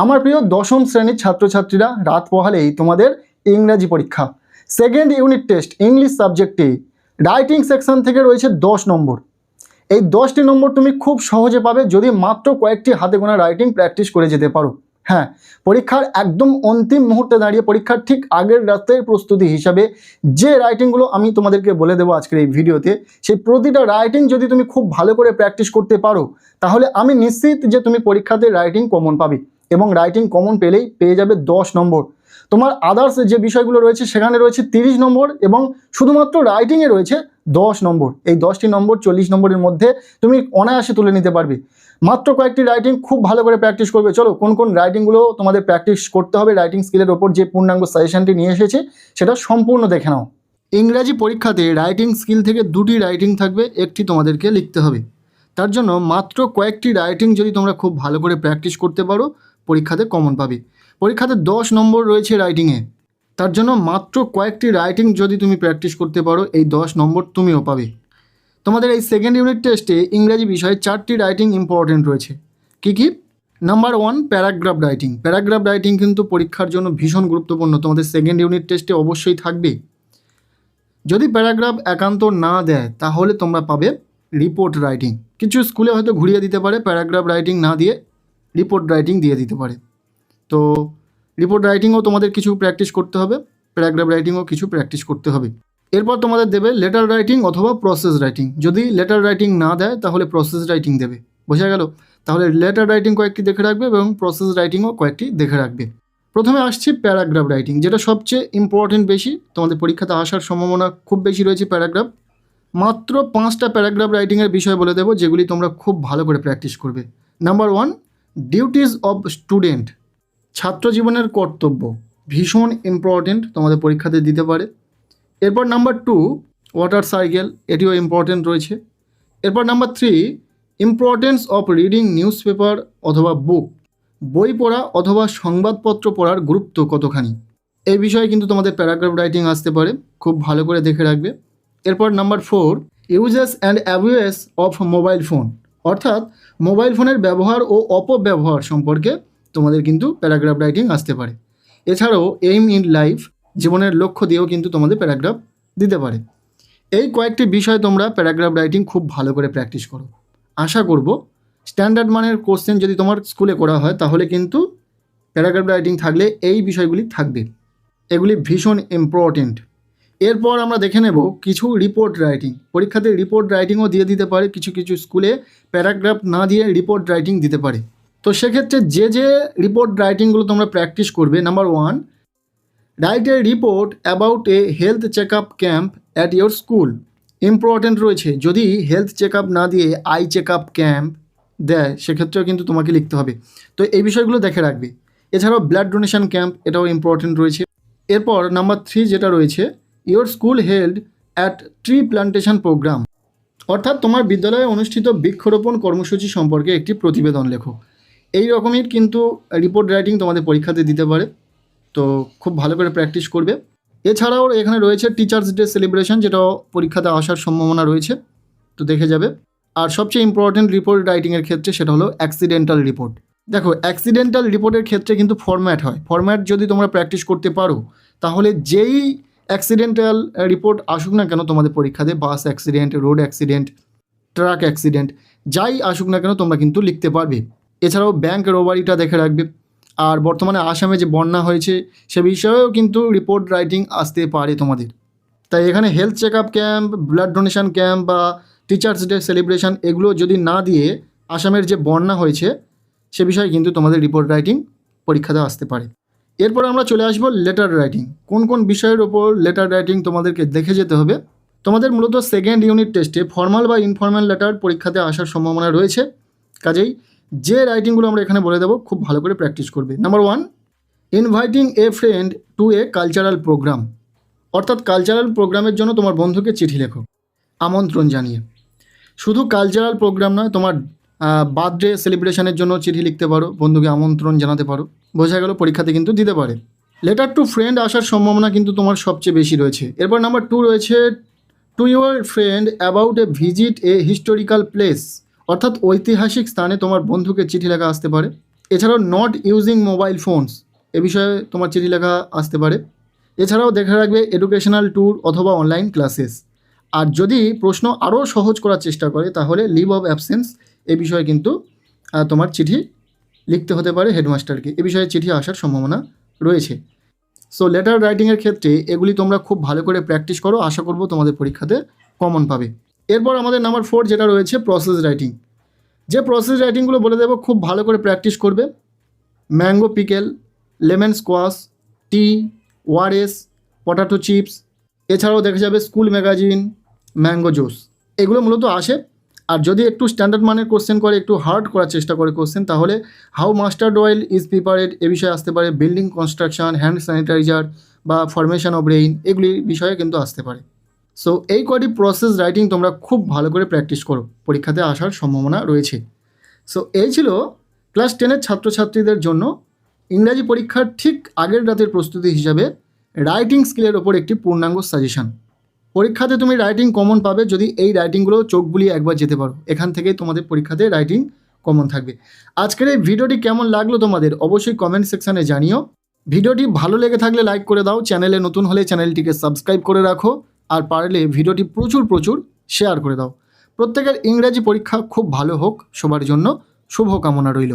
আমার প্রিয় দশম শ্রেণীর ছাত্রছাত্রীরা, রাত পোহালেই তোমাদের ইংরাজি পরীক্ষা। সেকেন্ড ইউনিট টেস্ট ইংলিশ সাবজেক্টে রাইটিং সেকশন থেকে রয়েছে 10 নম্বর। এই 10টি নম্বর তুমি খুব সহজে পাবে যদি মাত্র কয়েকটি হাতে গোনা রাইটিং প্র্যাকটিস করে যেতে পারো। হ্যাঁ, পরীক্ষার একদম অন্তিম মুহূর্তে দাঁড়িয়ে পরীক্ষার ঠিক আগের রাতের প্রস্তুতি হিসাবে যে রাইটিংগুলো আমি তোমাদেরকে বলে দেবো আজকের এই ভিডিওতে, সেই প্রতিটা রাইটিং যদি তুমি খুব ভালো করে প্র্যাকটিস করতে পারো তাহলে আমি নিশ্চিত যে তুমি পরীক্ষাতে রাইটিং কমন পাবে, এবং রাইটিং কমন পেলেই পেয়ে যাবে 10 নম্বর। তোমার আদার্স যে বিষয়গুলো রয়েছে সেখানে রয়েছে 30 নম্বর, এবং শুধুমাত্র রাইটিংয়ে রয়েছে 10 নম্বর। এই 10টি নম্বর 40 নম্বরের মধ্যে তুমি অনায়াসে তুলে নিতে পারবে। মাত্র কয়েকটি রাইটিং খুব ভালো করে প্র্যাকটিস করবে। চলো কোন কোন রাইটিংগুলো তোমাদের প্র্যাকটিস করতে হবে, রাইটিং স্কিলের ওপর যে পূর্ণাঙ্গ সাজেশনটি নিয়ে এসেছি সেটা সম্পূর্ণ দেখে নাও। ইংরাজি পরীক্ষাতে রাইটিং স্কিল থেকে 2টি রাইটিং থাকবে, একটি তোমাদেরকে লিখতে হবে। তার জন্য মাত্র কয়েকটি রাইটিং যদি তোমরা খুব ভালো করে প্র্যাকটিস করতে পারো পরীক্ষাতে কমন পাবে। পরীক্ষাতে 10 নম্বর রয়েছে রাইটিংয়ে, তার জন্য মাত্র কয়েকটি রাইটিং যদি তুমি প্র্যাকটিস করতে পারো এই 10 নম্বর তুমিও পাবে। তোমাদের এই সেকেন্ড ইউনিট টেস্টে ইংরাজি বিষয়ে 4টি রাইটিং ইম্পর্টেন্ট রয়েছে। কি কি? Number 1, paragraph writing. Paragraph writing কিন্তু পরীক্ষার জন্য ভীষণ গুরুত্বপূর্ণ, তোমাদের সেকেন্ড ইউনিট টেস্টে অবশ্যই থাকবে। যদি প্যারাগ্রাফ একান্ত না দেয় তাহলে তোমরা পাবে রিপোর্ট রাইটিং। কিছু স্কুলে হয়তো ঘুরিয়ে দিতে পারে, প্যারাগ্রাফ রাইটিং না দিয়ে রিপোর্ট রাইটিং দিয়ে দিতে পারে। তো রিপোর্ট রাইটিংও তোমাদের কিছু প্র্যাকটিস করতে হবে, প্যারাগ্রাফ রাইটিংও কিছু প্র্যাকটিস করতে হবে। এরপর তোমাদের দেবে লেটার রাইটিং অথবা প্রসেস রাইটিং। যদি লেটার রাইটিং না দেয় তাহলে প্রসেস রাইটিং দেবে, বোঝা গেল? তাহলে লেটার রাইটিং কয়েকটি দেখে রাখবে এবং প্রসেস রাইটিংও কয়েকটি দেখে রাখবে। প্রথমে আসছি প্যারাগ্রাফ রাইটিং, যেটা সবচেয়ে ইম্পর্টেন্ট, বেশি তোমাদের পরীক্ষাতে আসার সম্ভাবনা খুব বেশি রয়েছে প্যারাগ্রাফ। মাত্র 5টা প্যারাগ্রাফ রাইটিংয়ের বিষয় বলে দেবো যেগুলি তোমরা খুব ভালো করে প্র্যাকটিস করবে। Number 1, duties of student. ছাত্র জীবনের কর্তব্য, ভীষণ ইম্পর্টেন্ট, তোমাদের পরীক্ষাতে দিতে পারে। এরপর নাম্বার 2, ওয়াটার সাইকেল, এটিও ইম্পর্টেন্ট রয়েছে। এরপর number 3, importance of reading news paper অথবা বুক। বই পড়া অথবা সংবাদপত্র পড়ার গুরুত্ব কতখানি, এই বিষয়ে কিন্তু তোমাদের প্যারাগ্রাফ রাইটিং আসতে পারে, খুব ভালো করে দেখে রাখবে। এরপর number 4, uses and abuse of mobile phone, অর্থাৎ মোবাইল ফোনের ব্যবহার ও অপব্যবহার সম্পর্কে তোমাদের কিন্তু প্যারাগ্রাফ রাইটিং আসতে পারে। এছাড়াও এইম ইন লাইফ, জীবনের লক্ষ্য দিয়েও কিন্তু তোমাদের প্যারাগ্রাফ দিতে পারে। এই কয়েকটি বিষয় তোমরা প্যারাগ্রাফ রাইটিং খুব ভালো করে প্র্যাকটিস করো। আশা করব স্ট্যান্ডার্ড মানের কোশ্চেন যদি তোমার স্কুলে করা হয় তাহলে কিন্তু প্যারাগ্রাফ রাইটিং থাকলে এই বিষয়গুলি থাকবে, এগুলি ভীষণ ইম্পর্টেন্ট। এরপর আমরা দেখে নেব কিছু রিপোর্ট রাইটিং। পরীক্ষাতে রিপোর্ট রাইটিংও দিয়ে দিতে পারে, কিছু কিছু স্কুলে প্যারাগ্রাফ না দিয়ে রিপোর্ট রাইটিং দিতে পারে। তো সেক্ষেত্রে যে রিপোর্ট রাইটিংগুলো তোমরা প্র্যাকটিস করবে, number 1, write a report about a health check up camp at your school. Important রয়েছে, যদি হেলথ চেক আপ না দিয়ে আই চেক আপ ক্যাম্প দেয় সেক্ষেত্রেও কিন্তু তোমাকে লিখতে হবে। তো এই বিষয়গুলো দেখে রাখবে। এছাড়াও ব্লাড ডোনেশন ক্যাম্প, এটাও ইম্পর্টেন্ট রয়েছে। এরপর নাম্বার 3 যেটা রয়েছে, your school held at tree plantation program, অর্থাৎ তোমার বিদ্যালয়ে অনুষ্ঠিত বৃক্ষরোপণ কর্মসূচি সম্পর্কে একটি প্রতিবেদন লেখো। এই রকমের কিন্তু রিপোর্ট রাইটিং তোমাদের পরীক্ষাতে দিতে পারে, তো খুব ভালো করে প্র্যাকটিস করবে। এছাড়াও এখানে রয়েছে টিচার্স ডে সেলিব্রেশন, যেটাও পরীক্ষাতে আসার সম্ভাবনা রয়েছে, তো দেখে যাবে। আর সবচেয়ে ইম্পর্টেন্ট রিপোর্ট রাইটিংয়ের ক্ষেত্রে সেটা হলো অ্যাক্সিডেন্টাল রিপোর্ট। দেখো, অ্যাক্সিডেন্টাল রিপোর্টের ক্ষেত্রে কিন্তু ফরম্যাট হয়, ফরম্যাট যদি তোমরা প্র্যাকটিস করতে পারো তাহলে যেই অ্যাক্সিডেন্টাল রিপোর্ট আসুক না কেন তোমাদের পরীক্ষাতে, bus accident, road accident, truck accident, যাই আসুক না কেন তোমরা কিন্তু লিখতে পারবে। এছাড়াও ব্যাংক রোবারিটা দেখে রাখবে। আর বর্তমানে আসামে যে বন্যা হয়েছে সে বিষয়েও কিন্তু রিপোর্ট রাইটিং আসতে পারে তোমাদের। তাই এখানে health check up camp, blood donation camp বা টিচার্স ডে সেলিব্রেশন এগুলো যদি না দিয়ে আসামের যে বন্যা হয়েছে সে বিষয়ে কিন্তু তোমাদের রিপোর্ট রাইটিং পরীক্ষাতে আসতে পারে। এরপর আমরা চলে আসবো লেটার রাইটিং। কোন কোন বিষয়ের ওপর লেটার রাইটিং তোমাদেরকে দেখে যেতে হবে। তোমাদের মূলত সেকেন্ড ইউনিট টেস্টে ফর্মাল বা ইনফর্মাল লেটার পরীক্ষাতে আসার সম্ভাবনা রয়েছে, কাজেই যে রাইটিংগুলো আমরা এখানে বলে দেবো খুব ভালো করে প্র্যাকটিস করবে। Number 1, inviting a friend to a cultural program, অর্থাৎ কালচারাল প্রোগ্রামের জন্য তোমার বন্ধুকে চিঠি লেখো আমন্ত্রণ জানিয়ে। শুধু কালচারাল প্রোগ্রাম নয়, তোমার বার্থডে সেলিব্রেশনের জন্য চিঠি লিখতে পারো, বন্ধুকে আমন্ত্রণ জানাতে পারো, বোঝা গেল? পরীক্ষাতে কিন্তু দিতে পারে। লেটার টু ফ্রেন্ড আসার সম্ভাবনা কিন্তু তোমার সবচেয়ে বেশি রয়েছে। এরপর নাম্বার 2 রয়েছে, to your friend about a visit a historical place, অর্থাৎ ঐতিহাসিক স্থানে তোমার বন্ধুকে চিঠি লেখা আসতে পারে। এছাড়াও নট ইউজিং মোবাইল ফোনস এ বিষয়ে তোমার চিঠি লেখা আসতে পারে। এছাড়াও দেখে রাখবে এডুকেশনাল ট্যুর অথবা অনলাইন ক্লাসেস। আর যদি প্রশ্ন আরও সহজ করার চেষ্টা করে তাহলে লিভ অফ অ্যাবসেন্স এ বিষয়ে কিন্তু তোমার চিঠি লিখতে হতে পারে হেডমাস্টারকে। এ বিষয়ে চিঠি আসার সম্ভাবনা রয়েছে। সো লেটার রাইটিংয়ের ক্ষেত্রে এগুলি তোমরা খুব ভালো করে প্র্যাকটিস করো, আশা করব তোমাদের পরীক্ষাতে কমন পাবে। এরপর আমাদের নাম্বার 4 যেটা রয়েছে প্রসেস রাইটিং। যে প্রসেস রাইটিংগুলো বলে দেবো খুব ভালো করে প্র্যাকটিস করবে। ম্যাঙ্গো পিকেল, লেমন স্কোয়াশ, টি, ওয়ারেস, পটাটো চিপস, এছাড়াও দেখা যাবে স্কুল ম্যাগাজিন, ম্যাঙ্গো জুস, এগুলো মূলত আসে। আর যদি একটু স্ট্যান্ডার্ড মানের কোশ্চেন করে, একটু হার্ড করার চেষ্টা করে কোশ্চেন, তাহলে how mustard oil is prepared এ বিষয়ে আসতে পারে। বিল্ডিং কনস্ট্রাকশন, হ্যান্ড স্যানিটাইজার বা ফরমেশন অফ রেইন, এগুলি বিষয়ে কিন্তু আসতে পারে। সো এই কয়টি প্রসেস রাইটিং তোমরা খুব ভালো করে প্র্যাকটিস করো, পরীক্ষাতে আসার সম্ভাবনা রয়েছে। সো এই ছিল ক্লাস 10-এর ছাত্রছাত্রীদের জন্য ইংরাজি পরীক্ষার ঠিক আগের রাতের প্রস্তুতি হিসাবে রাইটিং স্কিলের ওপর একটি পূর্ণাঙ্গ সাজেশান। পরীক্ষাতে তুমি রাইটিং কমন পাবে যদি এই রাইটিংগুলো চোখ বুলিয়ে একবার যেতে পারো। এখান থেকেই তোমাদের পরীক্ষাতে রাইটিং কমন থাকবে। আজকের এই ভিডিওটি কেমন লাগলো তোমাদের অবশ্যই কমেন্ট সেকশানে জানিও। ভিডিওটি ভালো লেগে থাকলে লাইক করে দাও, চ্যানেলে নতুন হলে চ্যানেলটিকে সাবস্ক্রাইব করে রাখো, আর পারলে ভিডিওটি প্রচুর শেয়ার করে দাও। প্রত্যেকের ইংরাজি পরীক্ষা খুব ভালো হোক, সবার জন্য শুভকামনা রইল।